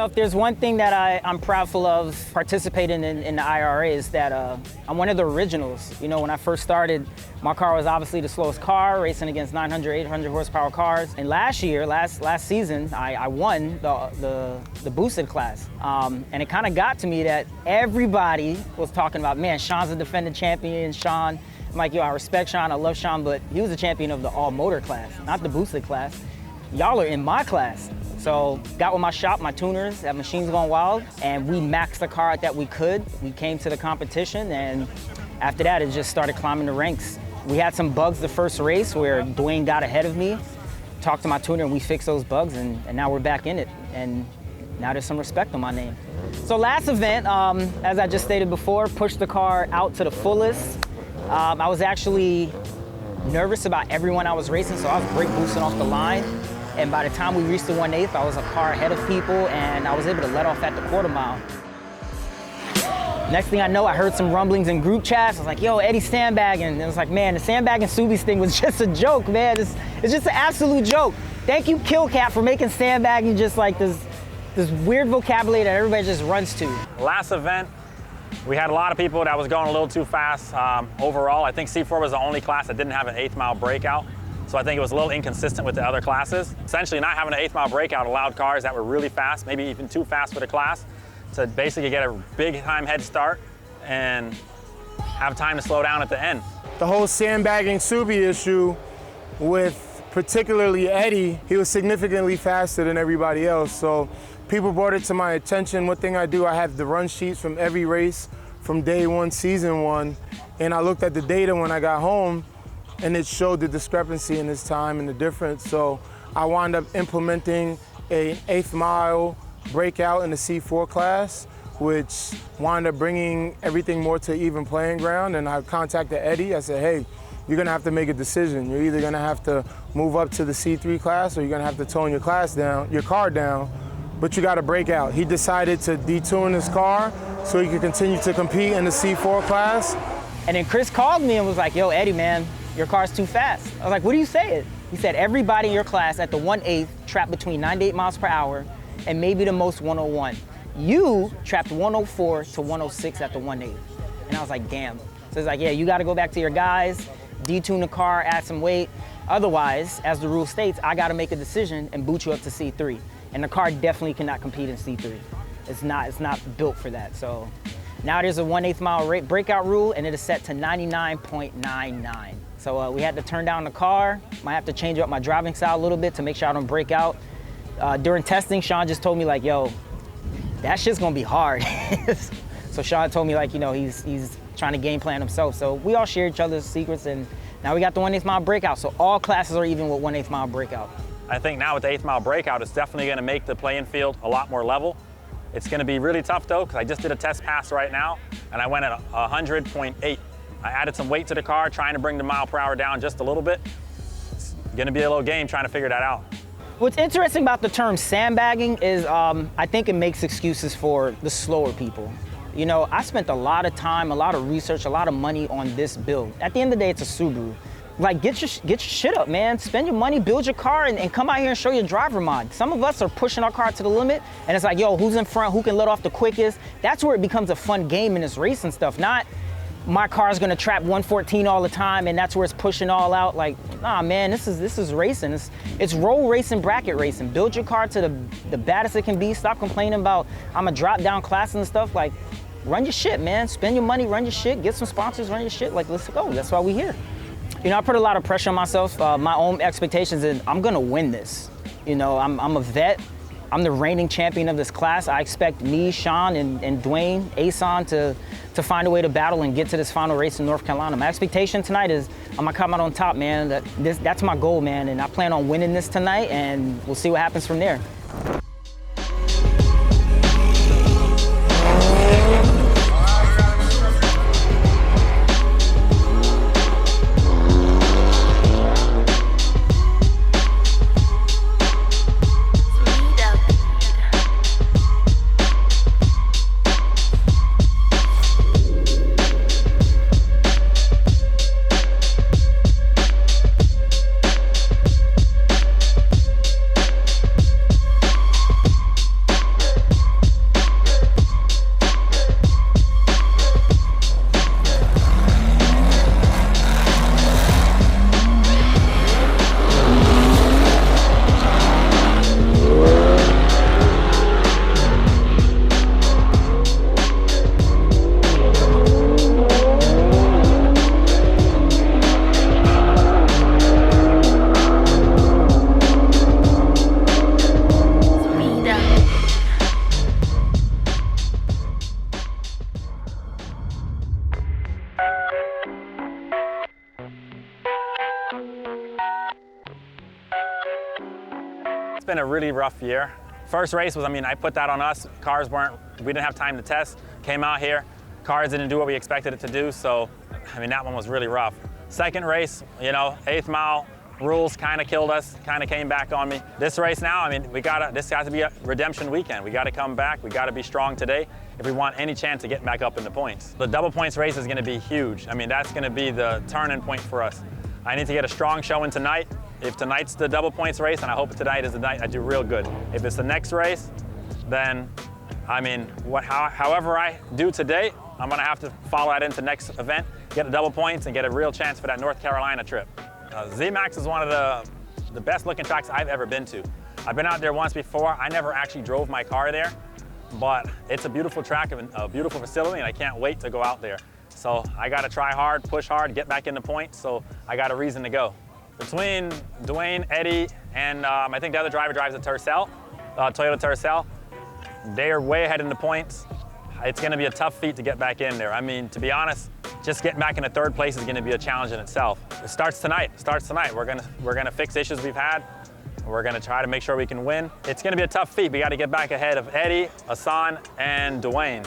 know, if there's one thing that I'm proudful of participating in the IRRA is that I'm one of the originals. You know, when I first started, my car was obviously the slowest car, racing against 900, 800 horsepower cars. And last year, last season, I won the boosted class. And it kind of got to me that everybody was talking about, man, Sean's a defending champion, Sean. I'm like, yo, I respect Sean, I love Sean, but he was a champion of the all motor class, not the boosted class. Y'all are in my class. So got with my shop, my tuners, that machine's going wild, and we maxed the car out that we could. We came to the competition, and after that, it just started climbing the ranks. We had some bugs the first race where Dwayne got ahead of me, talked to my tuner, and we fixed those bugs, and now we're back in it. And now there's some respect on my name. So last event, as I just stated before, pushed the car out to the fullest. I was actually nervous about everyone I was racing, so I was brake boosting off the line. And by the time we reached the 1/8, I was a car ahead of people, and I was able to let off at the quarter mile. Next thing I know, I heard some rumblings in group chats. I was like, yo, Eddie's sandbagging. And it was like, man, the sandbagging Subies thing was just a joke, man. It's just an absolute joke. Thank you, Killcat, for making sandbagging just like this weird vocabulary that everybody just runs to. Last event, we had a lot of people that was going a little too fast. Overall, I think C4 was the only class that didn't have an 1/8 mile breakout. So I think it was a little inconsistent with the other classes. Essentially, not having an 1/8 mile breakout allowed cars that were really fast, maybe even too fast for the class, to basically get a big time head start and have time to slow down at the end. The whole sandbagging Subie issue with particularly Eddie, he was significantly faster than everybody else. So people brought it to my attention. One thing I do, I have the run sheets from every race from day one, season one. And I looked at the data when I got home, and it showed the discrepancy in his time and the difference. So I wound up implementing an 1/8 mile breakout in the C4 class, which wound up bringing everything more to even playing ground. And I contacted Eddie. I said, hey, you're gonna have to make a decision. You're either gonna have to move up to the C3 class, or you're gonna have to tone your car down, but you gotta break out. He decided to detune his car so he could continue to compete in the C4 class. And then Chris called me and was like, yo, Eddie, man, your car's too fast. I was like, what are you saying? He said, everybody in your class at the 1/8 trapped between 9 to 8 miles per hour and maybe the most 101. You trapped 104 to 106 at the 1/8. And I was like, damn. So he's like, yeah, you gotta go back to your guys, detune the car, add some weight. Otherwise, as the rule states, I gotta make a decision and boot you up to C3. And the car definitely cannot compete in C3. It's not built for that. So now there's a 1/8 mile breakout rule, and it is set to 99.99. So we had to turn down the car. Might have to change up my driving style a little bit to make sure I don't break out. During testing, Sean just told me like, yo, that shit's gonna be hard. So Sean told me like, you know, he's trying to game plan himself. So we all share each other's secrets, and now we got the 1/8 mile breakout. So all classes are even with 1/8 mile breakout. I think now with the 1/8 mile breakout, it's definitely gonna make the playing field a lot more level. It's gonna be really tough though, because I just did a test pass right now, and I went at 100.8. I added some weight to the car, trying to bring the mile per hour down just a little bit. It's gonna be a little game trying to figure that out. What's interesting about the term sandbagging is I think it makes excuses for the slower people. You know, I spent a lot of time, a lot of research, a lot of money on this build. At the end of the day, it's a Subaru. Like, get your shit up, man. Spend your money, build your car, and come out here and show your driver mod. Some of us are pushing our car to the limit, and it's like, yo, who's in front, who can let off the quickest? That's where it becomes a fun game in this racing stuff, not my car's gonna trap 114 all the time, and that's where it's pushing all out. Like, nah, man, this is racing. It's roll racing, bracket racing. Build your car to the baddest it can be. Stop complaining about I'm a drop down class and stuff. Like, run your shit, man. Spend your money, run your shit. Get some sponsors, run your shit. Like, let's go. That's why we here. You know, I put a lot of pressure on myself. My own expectations is I'm gonna win this. You know, I'm a vet. I'm the reigning champion of this class. I expect me, Sean, and Dwayne, Asan to find a way to battle and get to this final race in North Carolina. My expectation tonight is I'm gonna come out on top, man. That's my goal, man, and I plan on winning this tonight, and we'll see what happens from there. been a really rough year. First race was, I mean, I put that on us. We didn't have time to test. Came out here, cars didn't do what we expected it to do, so, I mean, that one was really rough. Second race, you know, 8th mile, rules kind of killed us, kind of came back on me. This race now, I mean, this has to be a redemption weekend. We got to come back, we got to be strong today if we want any chance to get back up in the points. The double points race is going to be huge. I mean, that's going to be the turning point for us. I need to get a strong showing tonight. If tonight's the double points race, and I hope tonight is the night I do real good. If it's the next race, then, I mean, however I do today, I'm going to have to follow that into next event, get the double points, and get a real chance for that North Carolina trip. Z-Max is one of the best looking tracks I've ever been to. I've been out there once before. I never actually drove my car there, but it's a beautiful track, a beautiful facility, and I can't wait to go out there. So I got to try hard, push hard, get back in the points, so I got a reason to go. Between Dwayne, Eddie, and I think the other driver drives a Tercel, Toyota Tercel, they are way ahead in the points. It's going to be a tough feat to get back in there. I mean, to be honest, just getting back into third place is going to be a challenge in itself. It starts tonight. We're gonna fix issues we've had. We're going to try to make sure we can win. It's going to be a tough feat. We got to get back ahead of Eddie, Hassan, and Dwayne.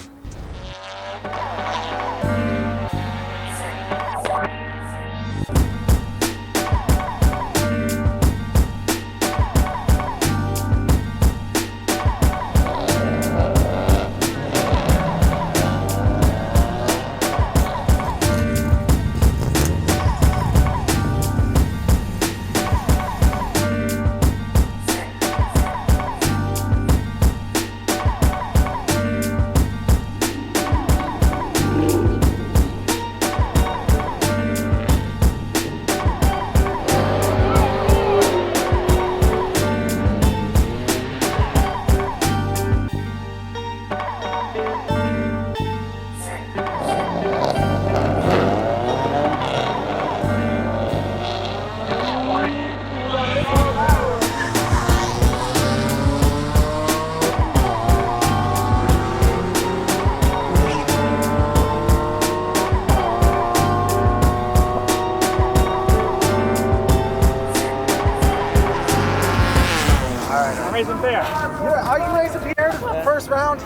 Are you racing Pierre first round?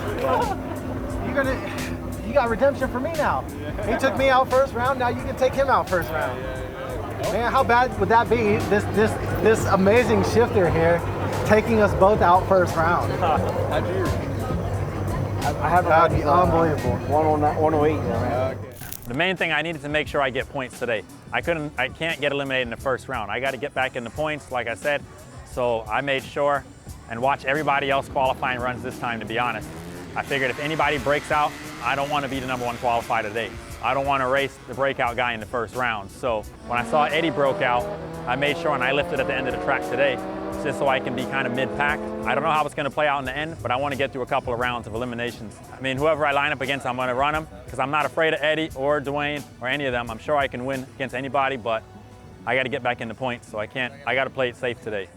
You got redemption for me now. He took me out first round. Now you can take him out first round. Man, how bad would that be? This amazing shifter here, taking us both out first round. How'd you? I haven't. That'd be unbelievable. 108. Man. The main thing, I needed to make sure I get points today. I can't get eliminated in the first round. I got to get back in the points, like I said. So I made sure and watch everybody else qualifying runs this time, to be honest. I figured if anybody breaks out, I don't want to be the #1 qualified today. I don't want to race the breakout guy in the first round. So when I saw Eddie broke out, I made sure and I lifted at the end of the track today, just so I can be kind of mid-pack. I don't know how it's going to play out in the end, but I want to get through a couple of rounds of eliminations. I mean, whoever I line up against, I'm going to run them, because I'm not afraid of Eddie or Dwayne or any of them. I'm sure I can win against anybody, but I got to get back in the points, so I got to play it safe today.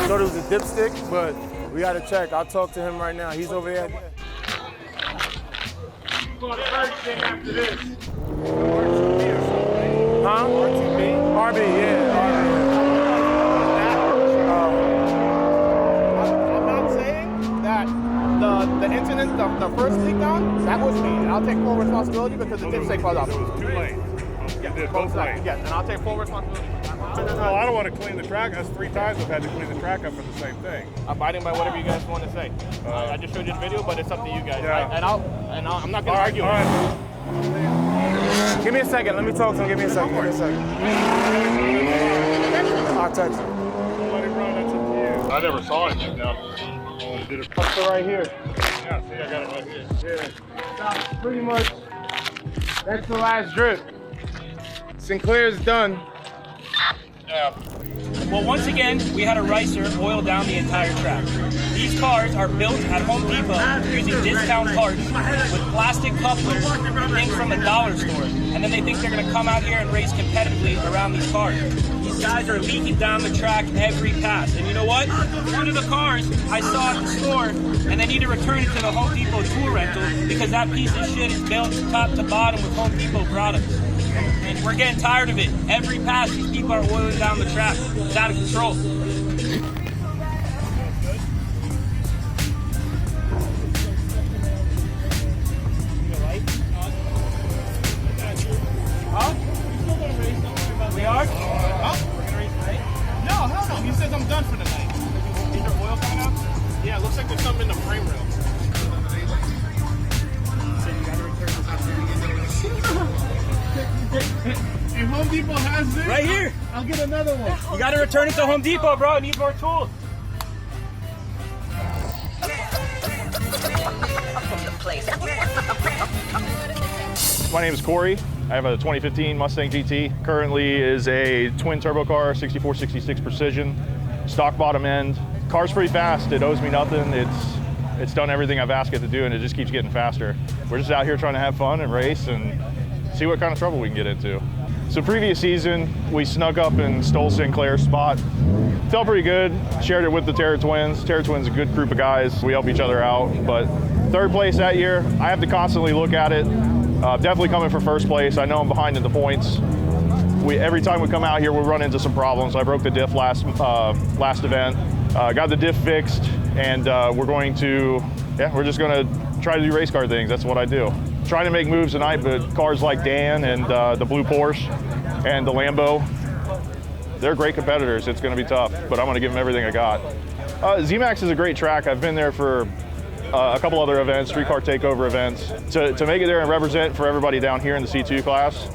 Thought it was a dipstick, but we gotta check. I'll talk to him right now. He's over there. After this. Huh? RB, yeah. I'm not saying that the incident, the first leak down, that was me, and I'll take full responsibility because it did say cause off. It was too late. You did both lanes. Yes, and I'll take full responsibility. No, I don't want to clean the track. That's 3 times I've had to clean the track up for the same thing. Abiding by whatever you guys want to say. I just showed you the video, but it's up to you guys. Yeah. I'm not going to argue. All right. Give me a second. Let me talk to him. Give me a second. I'll text him. Let him run. That's up to you. I never saw it yet. Now, did it right here. Yeah, see, I got it right here. Yeah. Pretty much. That's the last drip. Sinclair's done. Yeah. Well, once again, we had a ricer oil down the entire track. These cars are built at Home Depot using discount parts with plastic couplers and things from a dollar store. And then they think they're going to come out here and race competitively around these cars. These guys are leaking down the track every pass. And you know what? One of the cars I saw at the store, and they need to return it to the Home Depot tool rental because that piece of shit is built top to bottom with Home Depot products. And we're getting tired of it. Every pass, these people are oiling down the track. It's out of control. We are? Huh? No, hell no. He says I'm done for the night. Is there oil coming out? Yeah, it looks like there's something in the frame rail. If Home Depot has this, Right here. I'll get another one. You gotta return it to Home Depot, bro. It needs more tools. My name is Corey. I have a 2015 Mustang GT. Currently is a twin turbo car, 6466 Precision, stock bottom end. Car's pretty fast. It owes me nothing. It's done everything I've asked it to do, and it just keeps getting faster. We're just out here trying to have fun and race and see what kind of trouble we can get into. So previous season, we snuck up and stole Sinclair's spot. Felt pretty good. Shared it with the Terra Twins. Terra Twins is a good group of guys. We help each other out. But third place that year, I have to constantly look at it. Definitely coming for first place. I know I'm behind in the points. Every time we come out here, we run into some problems. I broke the diff last event. Got the diff fixed, and we're just going to try to do race car things. That's what I do. Trying to make moves tonight, but cars like Dan and the blue Porsche and the Lambo, they're great competitors. It's going to be tough, but I'm going to give them everything I got. ZMAX is a great track. I've been there for a couple other events, street car takeover events. To make it there and represent for everybody down here in the C2 class,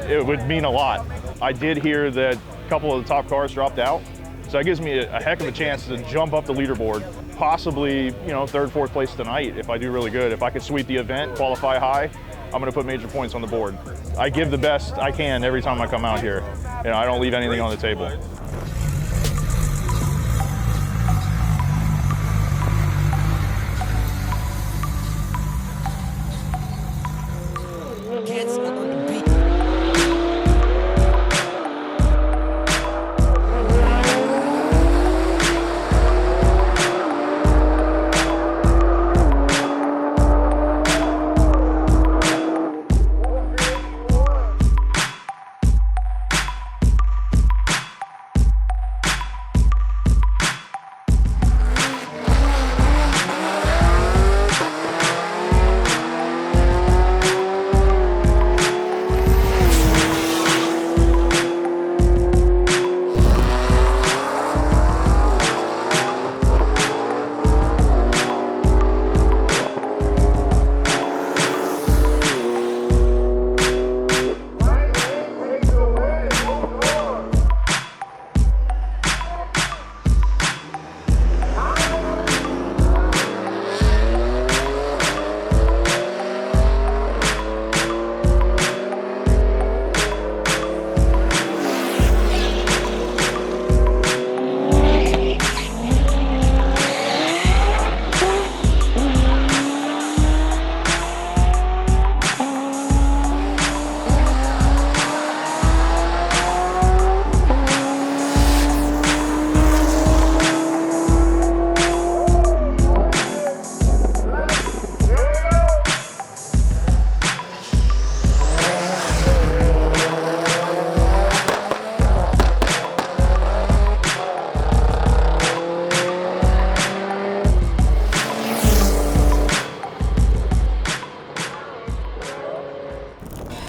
it would mean a lot. I did hear that a couple of the top cars dropped out, so that gives me a heck of a chance to jump up the leaderboard. Possibly, third, fourth place tonight if I do really good. If I could sweep the event, qualify high, I'm gonna put major points on the board. I give the best I can every time I come out here. I don't leave anything on the table.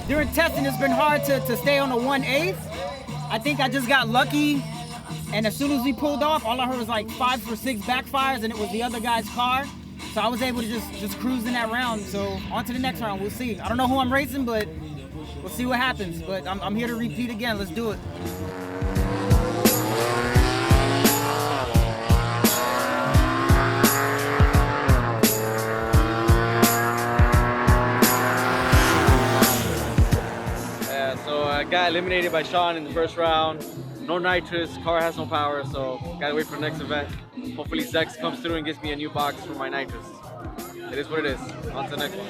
During testing, it's been hard to stay on the 1/8. I think I just got lucky, and as soon as we pulled off, all I heard was like 5 or 6 backfires, and it was the other guy's car. So I was able to just cruise in that round. So on to the next round, we'll see. I don't know who I'm racing, but we'll see what happens. But I'm here to repeat again. Let's do it. So I got eliminated by Sean in the first round. no nitrous, car has no power, so gotta wait for the next event. Hopefully Zex comes through and gives me a new box for my nitrous. It is what it is. On to the next one.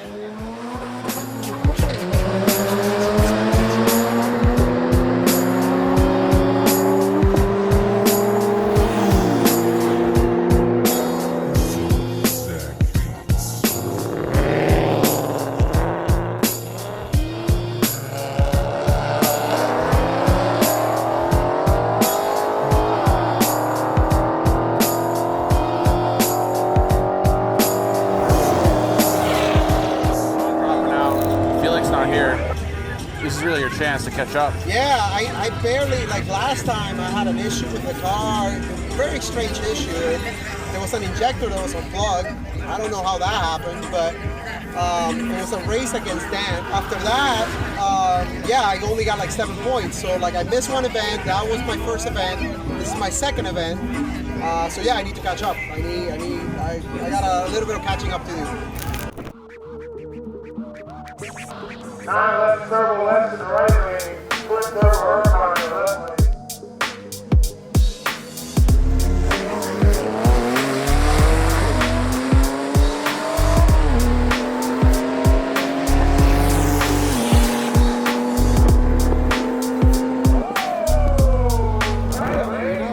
Chance to catch up. Yeah, I barely, like last time I had an issue with the car, very strange issue. There was an injector that was unplugged. I don't know how that happened, but it was a race against Dan. After that, yeah, I only got like 7 points. So like I missed one event, that was my first event. This is my second event. So yeah, I need to catch up. I got a little bit of catching up to do. 9 left turbo left to the right lane, split turbo Urquhart to the left lane.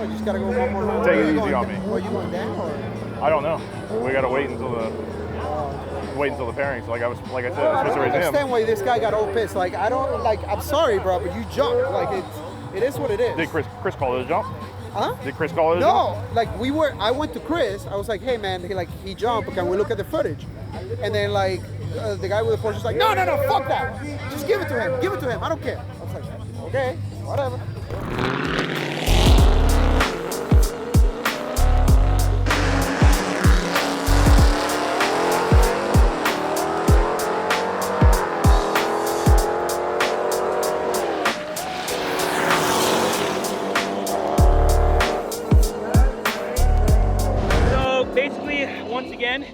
You just gotta go one more round. Take it easy on me. Are you going down or? I don't know. We gotta wait until the pairings. Like I said, I was supposed to raise him. I understand why this guy got all pissed. Like I don't like. I'm sorry, bro, but you jumped. Like it is what it is. Did Chris call it a jump? Huh? Did Chris call it a jump? No, like I went to Chris. I was like, hey man, he jumped. Can we look at the footage? And then like the guy with the Porsche was like, no, fuck that. Just give it to him. Give it to him. I don't care. I was like, okay, whatever. Once again,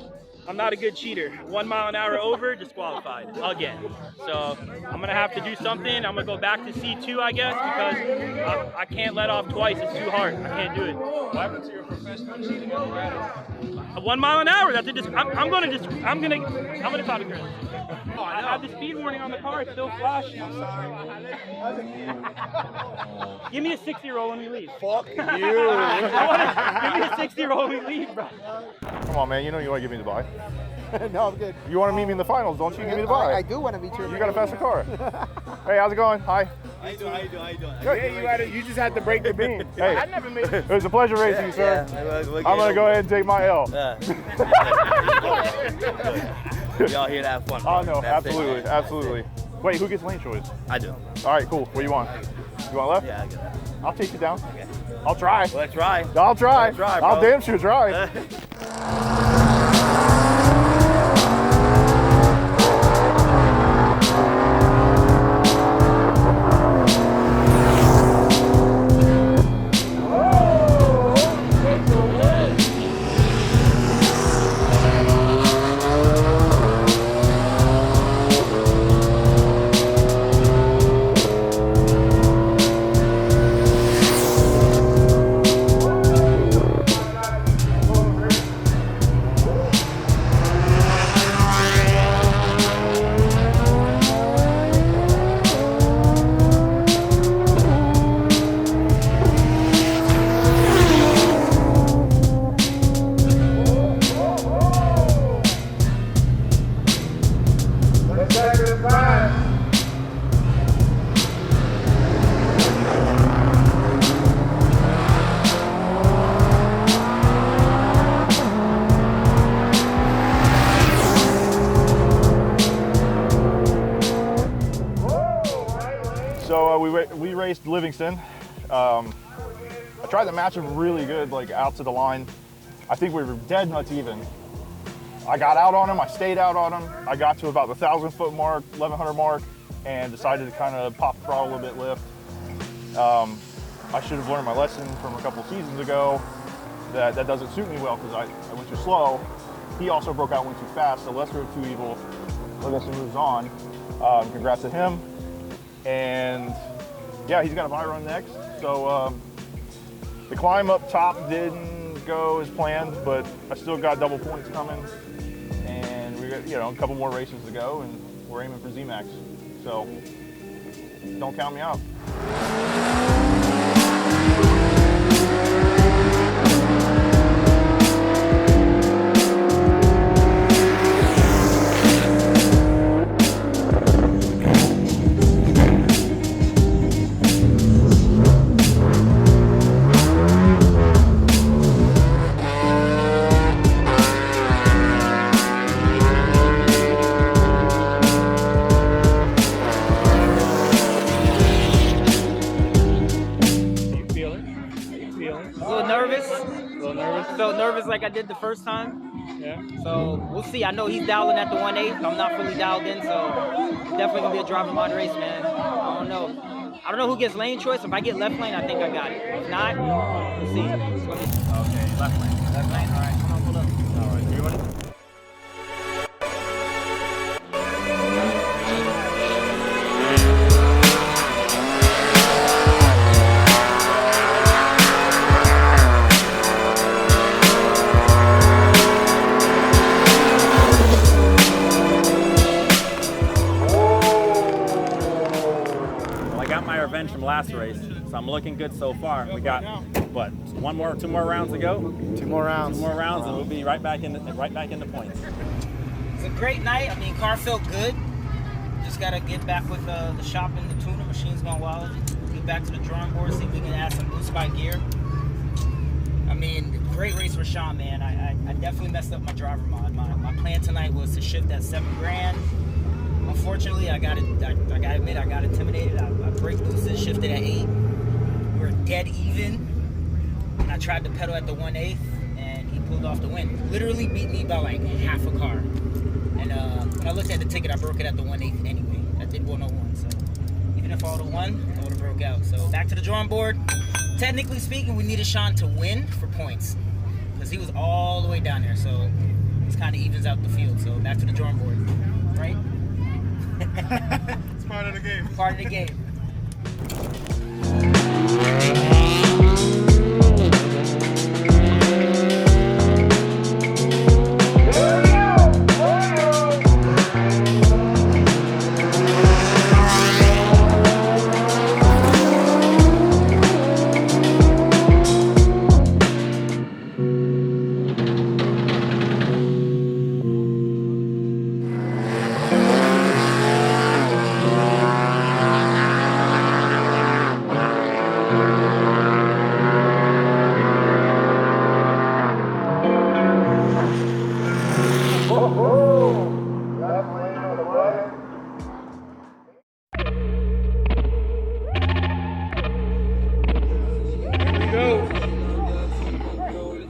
I'm not a good cheater. 1 mile an hour over, disqualified again. So I'm gonna have to do something. I'm gonna go back to C2, I guess, because I can't let off twice. It's too hard. I can't do it. What happened to your professional cheating apparatus? 1 mile an hour. That's a I'm gonna talk to Chris. I have the speed warning on the car. It's still flashing. I'm sorry. Give me a 60-year-old when we leave. Fuck you. Give me a 60-year-old when we leave, bro. Come on, man. You know you want to give me the buy. No, I'm good. You want to meet me in the finals, don't you? Give me the buy. I do want to meet you. You got a faster car. Hey, how's it going? Hi. How you doing? Yeah, you just had to break the beam. Hey, I never made it. It was a pleasure racing you, sir. I'm going to go ahead and take my L. Y'all here to have fun. Oh, no, absolutely, absolutely. Wait, who gets lane choice? I do. All right, cool. What do you want? You want left? Yeah, I get it. I'll take you down. Okay. I'll try. Let's try. I'll try. Let's try, bro. I'll damn sure try. So we raced Livingston. I tried to match him really good, like out to the line. I think we were dead nuts even. I got out on him, I stayed out on him. I got to about the 1,000-foot mark, 1,100 mark, and decided to kind of pop the throttle a bit lift. I should have learned my lesson from a couple seasons ago that doesn't suit me well because I went too slow. He also broke out and went too fast, so lesser of two evil. I guess he moves on. Congrats to him. And yeah, he's got a bye run next. So the climb up top didn't go as planned, but I still got double points coming, and we got, you know, a couple more races to go, and we're aiming for Z-Max. So don't count me out. Felt nervous like I did the first time. Yeah. So we'll see. I know he's dialing at the 1/8. I'm not fully dialed in, so definitely gonna be a driver mod race, man. I don't know who gets lane choice. If I get left lane, I think I got it. If not, we'll see. It's gonna be... Okay, left lane. Left lane. All right. Come on, pull up. All right, you ready? From last race, so I'm looking good so far. We got what? Two more rounds to go. Two more rounds, and we'll be right back in the points. It's a great night. I mean, car felt good. Just gotta get back with the shop and the tuner. Machine's gone wild. Get back to the drawing board. See if we can add some blue spike gear. I mean, great race for Sean, man. I definitely messed up my driver mod. My plan tonight was to shift that $7,000. Unfortunately, I gotta admit, I got intimidated. I brake boosted, shifted at 8. We were dead even. And I tried to pedal at the 1/8, and he pulled off the win. Literally beat me by like half a car. And when I looked at the ticket, I broke it at the 1/8 anyway. I did 101, so even if I would have won, I would have broke out. So back to the drawing board. Technically speaking, we needed Sean to win for points, because he was all the way down there. So this kind of evens out the field. So back to the drawing board, right? It's part of the game. Part of the game.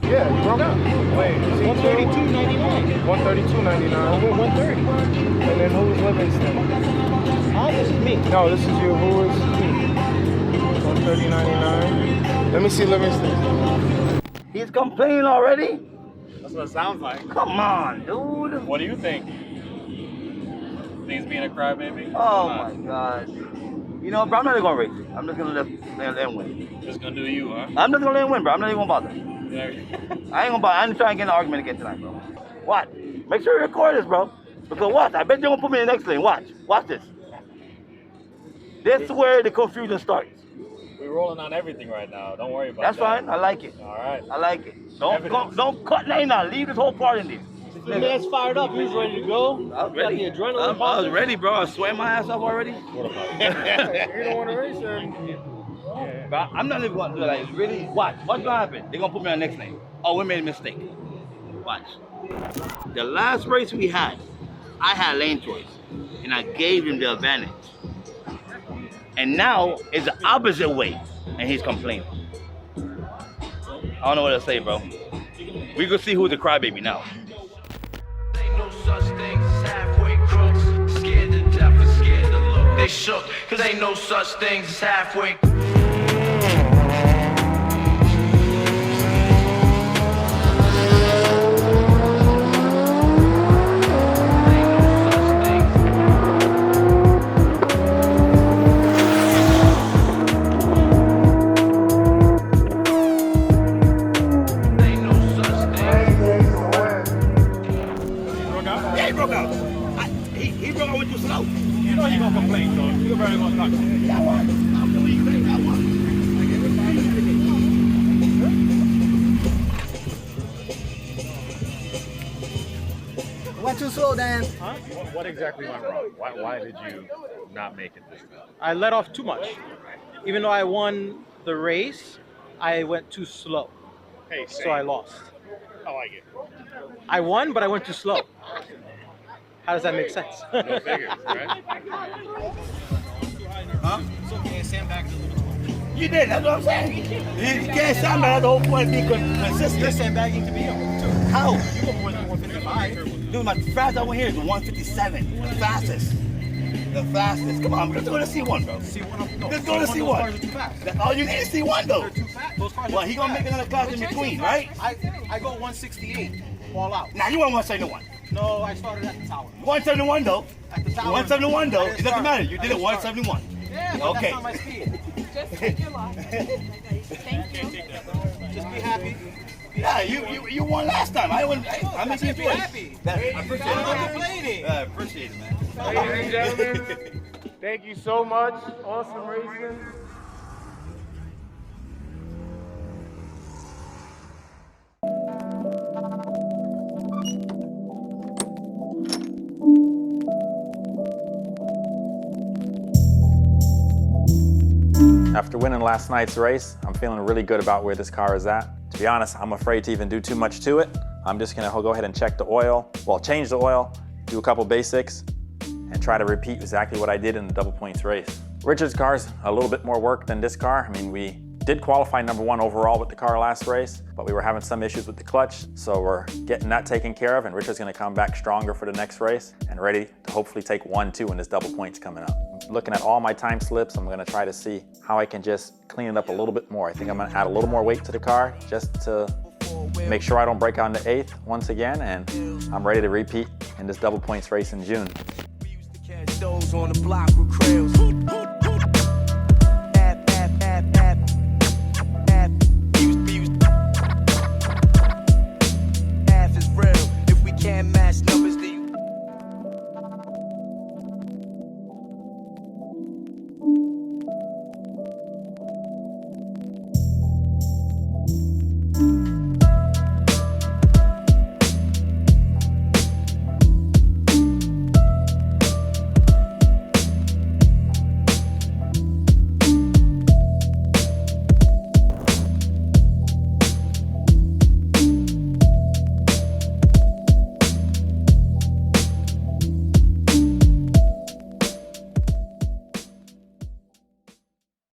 Yeah, you broke out. Wait, 132.99. 132.99. Over 130. And then who's Livingston? Oh, this is me. No, this is you. Who is me? 130.99. Let me see Livingston. He's complaining already? That's what it sounds like. Come on, dude. What do you think? Things being a crybaby? Oh my God. You know, bro, I'm not even gonna race it. I'm just gonna let him win. Just gonna do you, huh? I'm just gonna let him win, bro. I'm not even gonna bother. Yeah. I ain't gonna bother. I'm trying to get in an argument again tonight, bro. What? Make sure you record this, bro. Because what? I bet you're gonna put me in the next lane. Watch. Watch this. This is where the confusion starts. We're rolling on everything right now. Don't worry about That's that. fine. I like it. All right. I like it. Don't cut nothing out. Leave this whole part in there. The man's fired up. He's ready to go. I was ready. Got the adrenaline. I was ready, bro. I was sweating my ass off already. You don't want to race him. But I'm not even going to do that. It's really, watch. What's going to happen? They're going to put me on the next lane. Oh, we made a mistake. Watch. The last race we had, I had lane choice, and I gave him the advantage. And now it's the opposite way, and he's complaining. I don't know what to say, bro. We can see who's the crybaby now. Ain't no such thing as halfway crooks. Scared to death and scared to look. They shook, cause ain't no such thing as halfway. He broke out with too slow. You know he gonna complain, so you're very gonna talk to him. That one. I'm doing you think that one. Went too slow, Dan. Huh? What exactly went wrong? Why did you not make it this time? I let off too much. Even though I won the race, I went too slow. Hey, so I lost. I like it. I won, but I went too slow. How does that make sense? No figures, right? Huh? So can sandbag a little bit. You did, that's what I'm saying. You can't sandbag, the whole point be consistent. You're sandbagging to be able to. How? You go more than 155. Dude, my fastest I went here is 157. The fastest. The fastest. Come on, let's go to C1, bro. Let's go to C1. Those cars are too fast. That's all you need is C1, though. They're too fast. Those cars are Well, too he gonna fast. make another class in between, right? I go 168 all out. Now you want 171. No, I started at the tower. 171 though. At the tower. 171 though. I It didn't doesn't start. matter. You I did it didn't 171. Yeah, but Okay. that's not my speed. Just take your loss. Thank you. Just be happy. Yeah, you won last time. I'm making you be happy. I appreciate it. I'm man. complaining. I appreciate it, man. Ladies and gentlemen, thank you so much. Awesome racing. After winning last night's race, I'm feeling really good about where this car is at. To be honest, I'm afraid to even do too much to it. I'm just gonna go ahead and check the oil, well, change the oil, do a couple basics, and try to repeat exactly what I did in the double points race. Richard's car's a little bit more work than this car. I mean, we did qualify #1 overall with the car last race, but we were having some issues with the clutch, so we're getting that taken care of, and Richard's gonna come back stronger for the next race and ready to hopefully take 1-2 in this double points coming up. Looking at all my time slips, I'm gonna try to see how I can just clean it up a little bit more. I think I'm gonna add a little more weight to the car just to make sure I don't break out into 8th once again, and I'm ready to repeat in this double points race in June. Those on the block with trails.